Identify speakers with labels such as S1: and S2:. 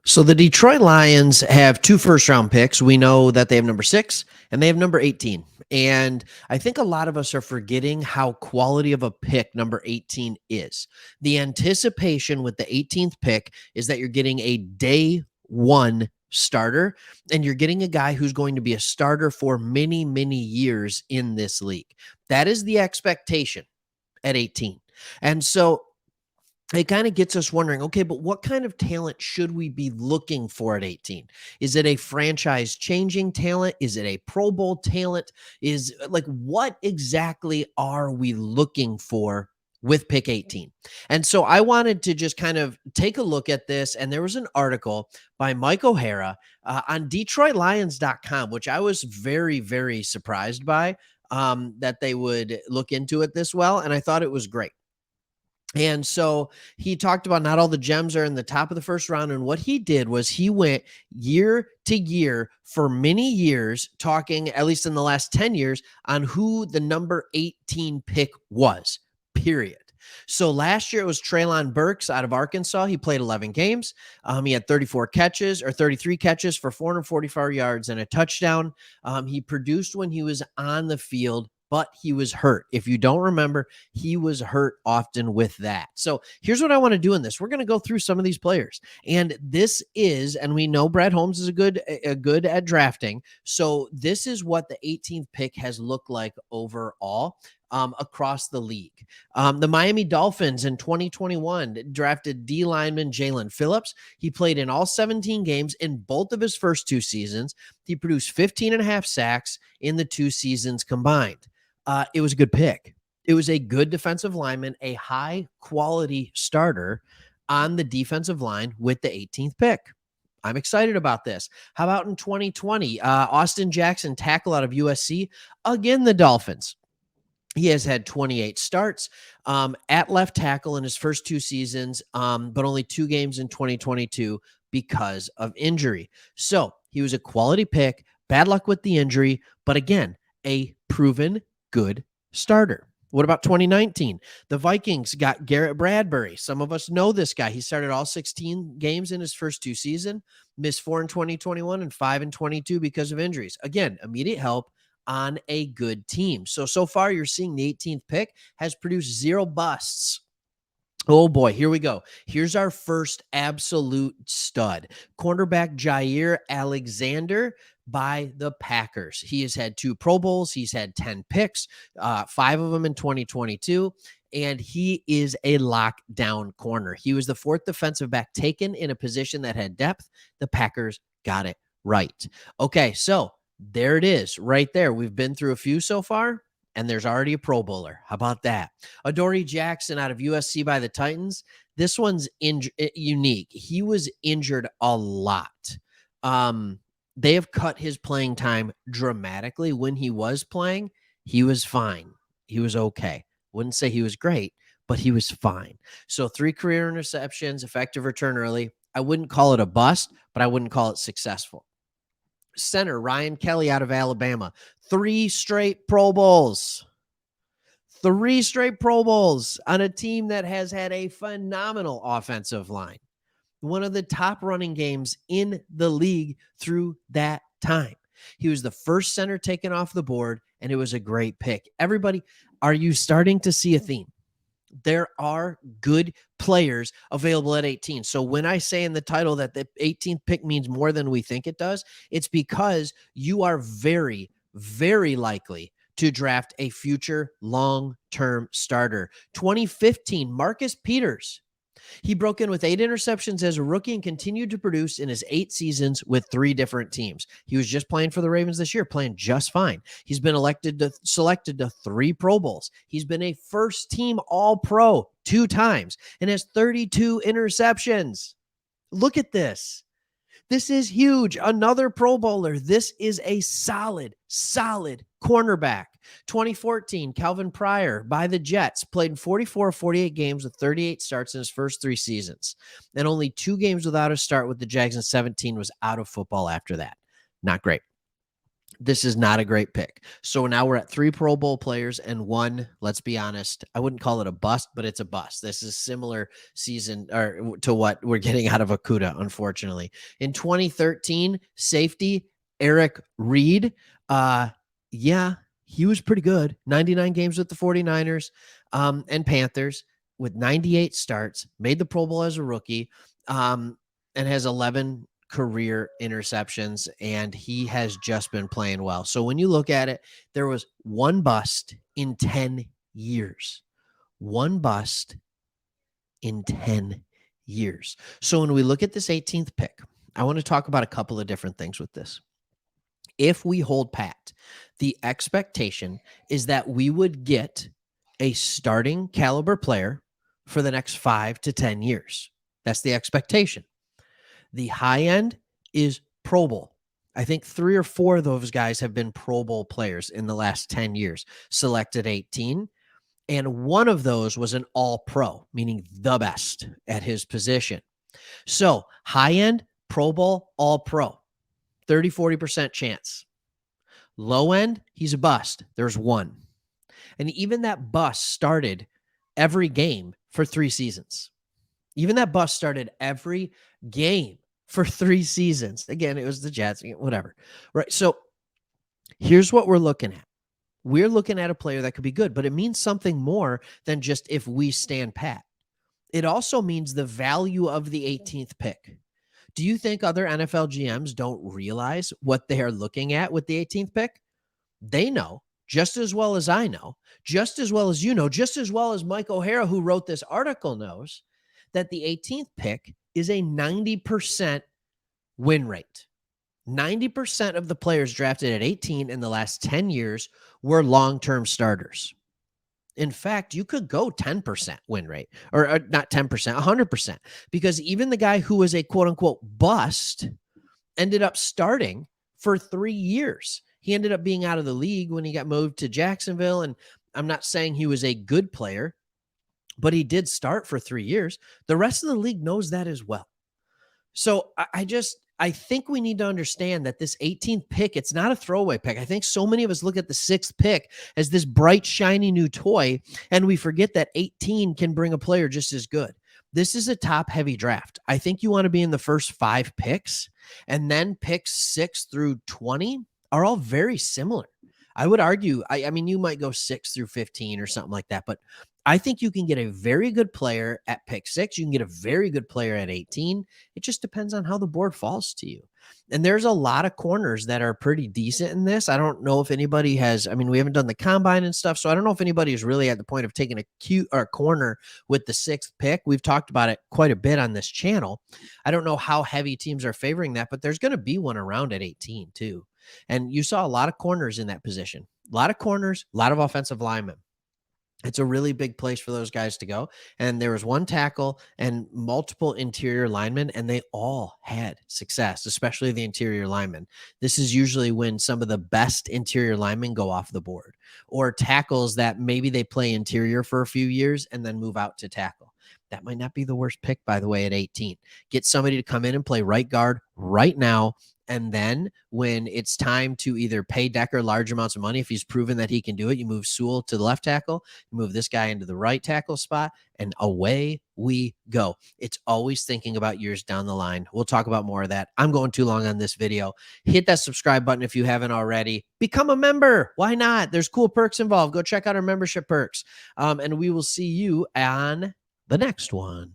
S1: So the Detroit Lions have 2 first-round picks. We know that they have number 6 and they have number 18. And I think a lot of us are forgetting how quality of a pick number 18 is. The anticipation with the 18th pick is that you're getting a day 1 starter, and you're getting a guy who's going to be a starter for many, many years in this league. That is the expectation at 18. And so it kind of gets us wondering, okay, but what kind of talent should we be looking for at 18? Is it a franchise changing talent? Is it a Pro Bowl talent? Is like, what exactly are we looking for with pick 18? And so I wanted to just kind of take a look at this. And there was an article by Mike O'Hara on DetroitLions.com, which I was very, very surprised by that they would look into it this well. And I thought it was great. And so he talked about not all the gems are in the top of the first round. And what he did was he went year to year for many years, talking, at least in the last 10 years, on who the number 18 pick was, period. So last year it was Treylon Burks out of Arkansas. He played 11 games. He had 33 catches for 444 yards and a touchdown. He produced when he was on the field, but he was hurt. If you don't remember, he was hurt often with that. So here's what I want to do in this. We're going to go through some of these players. And this is, and we know Brad Holmes is a good at drafting. So this is what the 18th pick has looked like overall. Across the league. The Miami Dolphins in 2021 drafted D lineman Jalen Phillips. He played in all 17 games in both of his first 2 seasons. He produced 15 and a half sacks in the 2 seasons combined. It was a good pick. It was a good defensive lineman, a high quality starter on the defensive line with the 18th pick. I'm excited about this. How about in 2020, Austin Jackson, tackle out of USC, again, the Dolphins. He has had 28 starts at left tackle in his first 2 seasons, but only 2 games in 2022 because of injury. So he was a quality pick, bad luck with the injury, but again, a proven good starter. What about 2019? The Vikings got Garrett Bradbury. Some of us know this guy. He started all 16 games in his first 2 seasons, missed 4 in 2021 and 5 in 22 because of injuries. Again, immediate help on a good team. So far you're seeing the 18th pick has produced 0 busts. Oh boy, here we go. Here's our first absolute stud. Cornerback Jair Alexander by the Packers. He has had 2 Pro Bowls. He's had 10 picks, 5 of them in 2022. And he is a lockdown corner. He was the 4th defensive back taken in a position that had depth. The Packers got it right. Okay, so there it is right there. We've been through a few so far, and there's already a Pro Bowler. How about that? Adoree Jackson out of USC by the Titans. This one's unique. He was injured a lot. They have cut his playing time dramatically. When he was playing, he was fine. He was okay. Wouldn't say he was great, but he was fine. So 3 career interceptions, effective return early. I wouldn't call it a bust, but I wouldn't call it successful. Center Ryan Kelly out of Alabama, 3 straight Pro Bowls. 3 straight Pro Bowls on a team that has had a phenomenal offensive line. One of the top running games in the league through that time. He was the first center taken off the board, and it was a great pick. Everybody, are you starting to see a theme? There are good players available at 18. So when I say in the title that the 18th pick means more than we think it does, it's because you are very, very likely to draft a future long-term starter. 2015, Marcus Peters. He broke in with 8 interceptions as a rookie and continued to produce in his 8 seasons with 3 different teams. He was just playing for the Ravens this year, playing just fine. He's been selected to 3 Pro Bowls. He's been a first-team All-Pro 2 times and has 32 interceptions. Look at this. This is huge. Another Pro Bowler. This is a solid cornerback. 2014, Calvin Pryor by the Jets played in 44 48 games with 38 starts in his first 3 seasons. And only 2 games without a start with the Jags in 17 was out of football after that. Not great. This is not a great pick. So now we're at 3 Pro Bowl players and 1, let's be honest, I wouldn't call it a bust, but it's a bust. This is similar season or to what we're getting out of Okudah, unfortunately. In 2013, safety Eric Reed. Yeah, he was pretty good. 99 games with the 49ers and Panthers with 98 starts, made the Pro Bowl as a rookie, and has 11 career interceptions, and he has just been playing well. So when you look at it, there was one bust in 10 years. One bust in 10 years. So when we look at this 18th pick, I want to talk about a couple of different things with this. If we hold pat, the expectation is that we would get a starting caliber player for the next 5 to 10 years. That's the expectation. The high end is Pro Bowl. I think 3 or 4 of those guys have been Pro Bowl players in the last 10 years, selected 18. And one of those was an all pro, meaning the best at his position. So high end, Pro Bowl, all pro, 30, 40% chance. Low end, he's a bust. There's 1. And even that bust started every game for 3 seasons. Even that bust started every game for 3 seasons. Again, it was the Jets, whatever. Right. So here's what we're looking at. We're looking at a player that could be good, but it means something more than just if we stand pat. It also means the value of the 18th pick. Do you think other NFL GMs don't realize what they are looking at with the 18th pick? They know just as well as I know, just as well as you know, just as well as Mike O'Hara, who wrote this article, knows that the 18th pick is a 90% win rate. 90% of the players drafted at 18 in the last 10 years were long-term starters. In fact, you could go 10% win rate, or not 10%, 100%, because even the guy who was a quote-unquote bust ended up starting for 3 years. He ended up being out of the league when he got moved to Jacksonville, and I'm not saying he was a good player, but he did start for 3 years. The rest of the league knows that as well. So I think we need to understand that this 18th pick, it's not a throwaway pick. I think so many of us look at the 6th pick as this bright, shiny new toy, and we forget that 18 can bring a player just as good. This is a top-heavy draft. I think you want to be in the first 5 picks, and then picks 6 through 20 are all very similar. I would argue, I mean, you might go 6 through 15 or something like that, but I think you can get a very good player at pick 6. You can get a very good player at 18. It just depends on how the board falls to you. And there's a lot of corners that are pretty decent in this. I don't know if anybody has, I mean, we haven't done the combine and stuff, so I don't know if anybody is really at the point of taking a cute or corner with the 6th pick. We've talked about it quite a bit on this channel. I don't know how heavy teams are favoring that, but there's going to be one around at 18 too. And you saw a lot of corners in that position, a lot of corners, a lot of offensive linemen. It's a really big place for those guys to go. And there was one tackle and multiple interior linemen, and they all had success, especially the interior linemen. This is usually when some of the best interior linemen go off the board, or tackles that maybe they play interior for a few years and then move out to tackle. That might not be the worst pick, by the way, at 18. Get somebody to come in and play right guard right now. And then when it's time to either pay Decker large amounts of money, if he's proven that he can do it, you move Sewell to the left tackle, you move this guy into the right tackle spot, and away we go. It's always thinking about years down the line. We'll talk about more of that. I'm going too long on this video. Hit that subscribe button if you haven't already. Become a member. Why not? There's cool perks involved. Go check out our membership perks. And we will see you on the next one.